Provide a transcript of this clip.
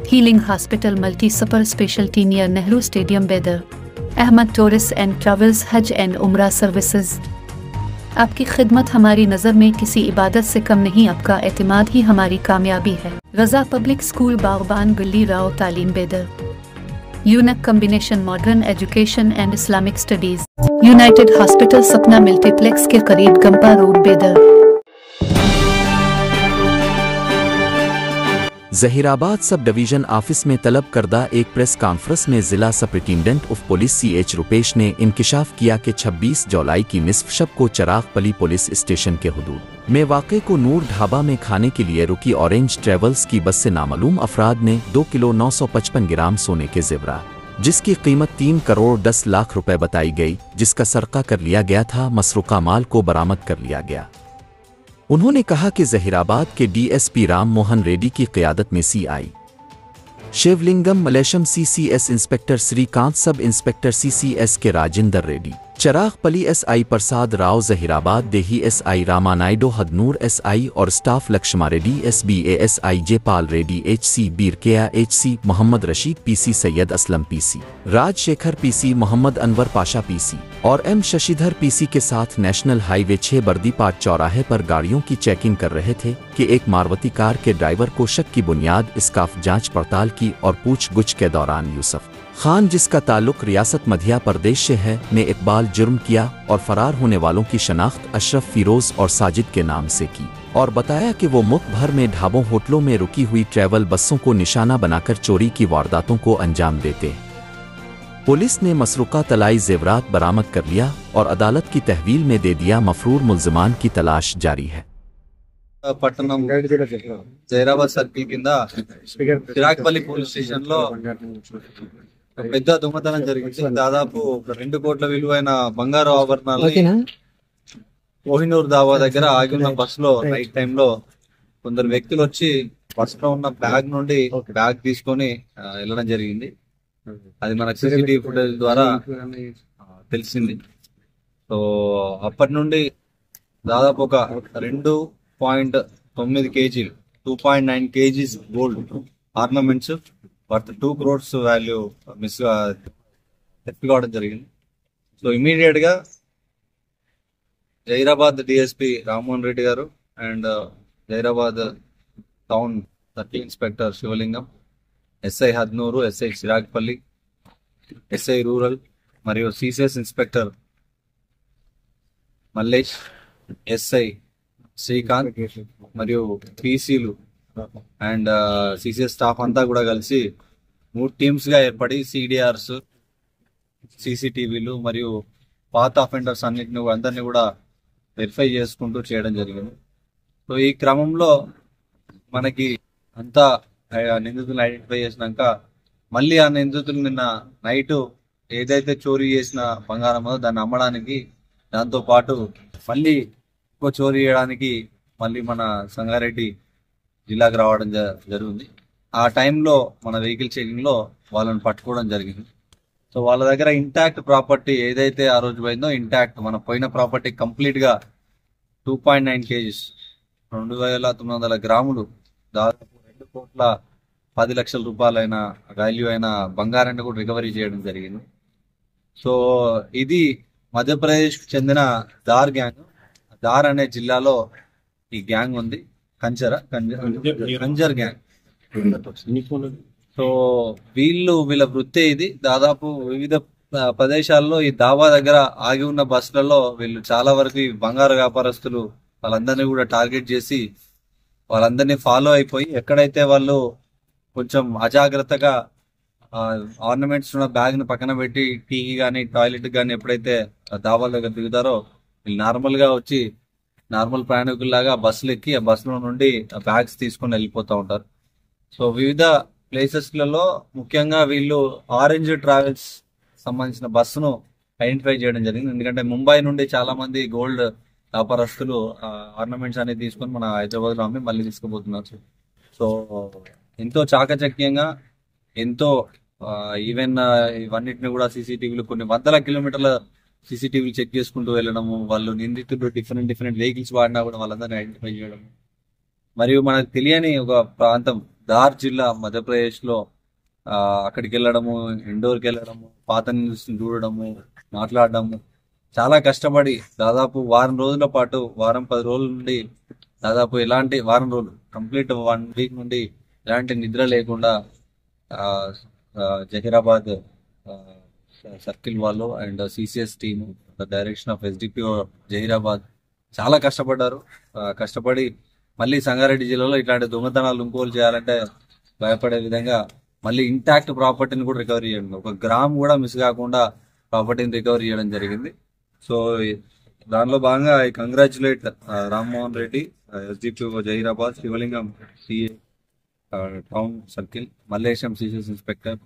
Healing Hospital Multi Super Specialty near Nehru Stadium Bedar. Ahmad Tourists and Travels Hajj and Umrah Services. आपकी खिदमत हमारी नज़र में किसी इबादत से कम नहीं, आपका एतमाद ही हमारी कामयाबी है। रज़ा पब्लिक स्कूल बागबान बिल्ली राव तालीम बेदर। यूनक combination modern education and Islamic studies. United hospital सपना मल्टीप्लेक्स के करीब गंपा रोड बेदर। जहीराबाद सब डिवीजन ऑफिस में तलब करदा एक प्रेस कॉन्फ्रेंस में जिला superintendent of police CH Rupesh ने इंकिशाफ किया कि 26 जुलाई की निसफ शब को चिरागपली पुलिस स्टेशन के हुदूद में वाक़े को नूर ढाबा में खाने के लिए रुकी ऑरेंज ट्रेवल्स की बस से नामालूम अफराद ने 2 किलो 955 ग्राम सोने के जेवरात जिसकी कीमत 3 करोड़ 10 लाख रुपए बताई गई, जिसका सरका कर लिया गया था, मसरूका माल को बरामद कर लिया गया। उन्होंने कहा कि जहीराबाद के DSP राम मोहन रेड्डी की क़यादत में CI Shivalingam Mallesham CCS inspector Srikanth, sub inspector CCS के राजेंद्र रेड्डी, चिरागपली SI प्रसाद राव, जहीराबाद देही SI रामानायडो हदनूर SI और staff Laxma Reddy SBA SI Jaipal Reddy HC Birkaiah HC Mohammed Rashid PC Syed Aslam PC Rajasekhar PC Mohammed Anwar Pasha PC और M शशिधर PC के साथ नेशनल हाईवे 6 बर्दीपाट चौराहे पर गाड़ियों की चेकिंग कर रहे थे कि एक मारुति कार के ड्राइवर को शक की बुनियाद इसकाफ जांच पड़ताल की और पूछगुछ के दौरान यूसुफ खान, जिसका ताल्लुक रियासत मध्य प्रदेश से है, ने इकबाल जुर्म किया और फरार होने वालों की शनाख्त अशरफ, फिरोज और साजिद के नाम से की और बताया कि वो मुल्क भर में ढाबों होटलों में रुकी हुई ट्रैवल बसों को निशाना बनाकर चोरी की वारदातों को अंजाम देते हैं। पुलिस ने मसरूका तलाई जेवरात बरामद कर लिया और अदालत की तहवील में दे दिया। मफरूर मुल्ज़िमान की तलाश जारी है। పట్టణం జైరాబాద్ సర్కిల్ కింద చిరాగ్పల్లి పోలీస్ స్టేషన్ లో పెద్ద దొంగతనం జరిగింది. దాదాపు 2 కోట్ల విలువైన బంగారు ఆభరణాలు కోహినూర్ దావా దగ్గర ఆగి ఉన్న బస్ లో నైట్ టైమ్ లో కొందరు వ్యక్తులు వచ్చి బస్ లో ఉన్న బ్యాగ్ నుండి బ్యాగ్ తీసుకొని వెళ్ళడం జరిగింది. అది మన CCTV ఫుటేజ్ ద్వారా తెలిసింది. సో అప్పటి నుండి దాదాపు ఒక 2.9 కేజీలు 2.9 kgs gold ornaments worth 2 crores value తెప్పికోవడం జరిగింది. సో ఇమీడియట్ గా Zaheerabad DSP Rammohan Reddy garu and Zaheerabad town circle inspector Shivalingam, SI Hadnur, SI Chiragpalli, SI rural మరియు CCS inspector Mallesh, SI Srikanth మరియు PCలు అండ్ CCS స్టాఫ్ అంతా కూడా కలిసి 3 టీమ్స్ గా ఏర్పడి CDRs, CCTVలు మరియు పాత అఫెండర్స్ అందరినీ కూడా వెరిఫై చేసుకుంటూ చేయడం జరిగింది. సో ఈ క్రమంలో మనకి అంతా నిందితులను ఐడెంటిఫై చేసినాక మళ్ళీ ఆ నిందితులు నిన్న నైట్ ఏదైతే చోరీ చేసిన బంగారమో దాన్ని అమ్మడానికి, దాంతో పాటు మళ్ళీ ఎక్కువ చోరీ చేయడానికి మళ్ళీ మన సంగారెడ్డి జిల్లాకు రావడం జరిగింది. ఆ టైంలో మన వెహికల్ చెకింగ్ లో వాళ్ళని పట్టుకోవడం జరిగింది. సో వాళ్ళ దగ్గర ఇంటాక్ట్ ప్రాపర్టీ ఏదైతే ఆ రోజు పోయిందో ఇంటాక్ట్ మన పోయిన ప్రాపర్టీ కంప్లీట్ గా 2.9 కేజీస్ 2,900 గ్రాములు దాదాపు 2 కోట్ల 10 లక్షల రూపాయలైన వాల్యూ అయిన బంగారాన్ని కూడా రికవరీ చేయడం జరిగింది. సో ఇది మధ్యప్రదేశ్ కు చెందిన దార్ గ్యాంగ్. దార్ అనే జిల్లాలో ఈ గ్యాంగ్ ఉంది. కంజర్ గ్యాంగ్. సో వీళ్ళ వృత్తి ఇది. దాదాపు వివిధ ప్రదేశాల్లో ఈ దావా దగ్గర ఆగి ఉన్న బస్సులలో వీళ్ళు చాలా వరకు ఈ బంగారు వ్యాపారస్తులు వాళ్ళందరినీ కూడా టార్గెట్ చేసి వాళ్ళందరినీ ఫాలో అయిపోయి ఎక్కడైతే వాళ్ళు కొంచెం అజాగ్రత్తగా ఆర్నమెంట్స్ ఉన్న బ్యాగ్ ని పక్కన పెట్టి టీకి కానీ టాయిలెట్ కానీ ఎప్పుడైతే దావాల దగ్గర దిగుతారో వీళ్ళు నార్మల్ గా వచ్చి నార్మల్ ప్రయాణికుల్లాగా బస్సులు ఎక్కి ఆ బస్సులో నుండి బ్యాగ్స్ తీసుకొని వెళ్ళిపోతూ ఉంటారు. సో వివిధ ప్లేసెస్లలో ముఖ్యంగా వీళ్ళు ఆరెంజ్ ట్రావెల్స్ సంబంధించిన బస్సును ఐడెంటిఫై చేయడం జరిగింది. ఎందుకంటే ముంబై నుండి చాలా మంది గోల్డ్ వ్యాపారస్తులు ఆర్నమెంట్స్ అనేది తీసుకొని మన హైదరాబాద్ లో అమ్మి మళ్ళీ తీసుకుపోతున్నారు. సో ఎంతో చాకచక్యంగా ఎంతో ఈవెన్ ఇవన్నిటిని కూడా CCTVలు కొన్ని వందల కిలోమీటర్ల CCTVలు చెక్ చేసుకుంటూ వెళ్ళడము, వాళ్ళు నిందితులు డిఫరెంట్ వెహికల్స్ వాడినా కూడా వాళ్ళందరినీ ఐడెంటిఫై చేయడము, మరియు మనకు తెలియని ఒక ప్రాంతం ధార్ జిల్లా మధ్యప్రదేశ్లో అక్కడికి వెళ్ళడము, ఇండోర్కి వెళ్ళడము, పాత న్యూస్ని చూడడము, మాట్లాడడము, చాలా కష్టపడి దాదాపు వారం రోజుల పాటు, వారం 10 రోజుల నుండి దాదాపు ఎలాంటి వారం రోజులు కంప్లీట్ 1 వీక్ నుండి ఎలాంటి నిద్ర లేకుండా జహీరాబాద్ సర్కిల్ వాళ్ళు and CCS team direction of SDPO Zaheerabad చాలా కష్టపడ్డారు. కష్టపడి మళ్ళీ సంగారెడ్డి జిల్లాలో ఇట్లాంటి దొంగతనాలు ఇంకోలు చేయాలంటే భయపడే విధంగా మళ్ళీ ఇంటాక్ట్ ప్రాపర్టీని కూడా రికవరీ చేయడం, ఒక గ్రామ్ కూడా మిస్ కాకుండా ప్రాపర్టీని రికవరీ చేయడం జరిగింది. సో దానిలో భాగంగా I congratulate Rammohan Reddy, SDPO Zaheerabad, Shivalingam CA town circle, Mallesham CCS inspector,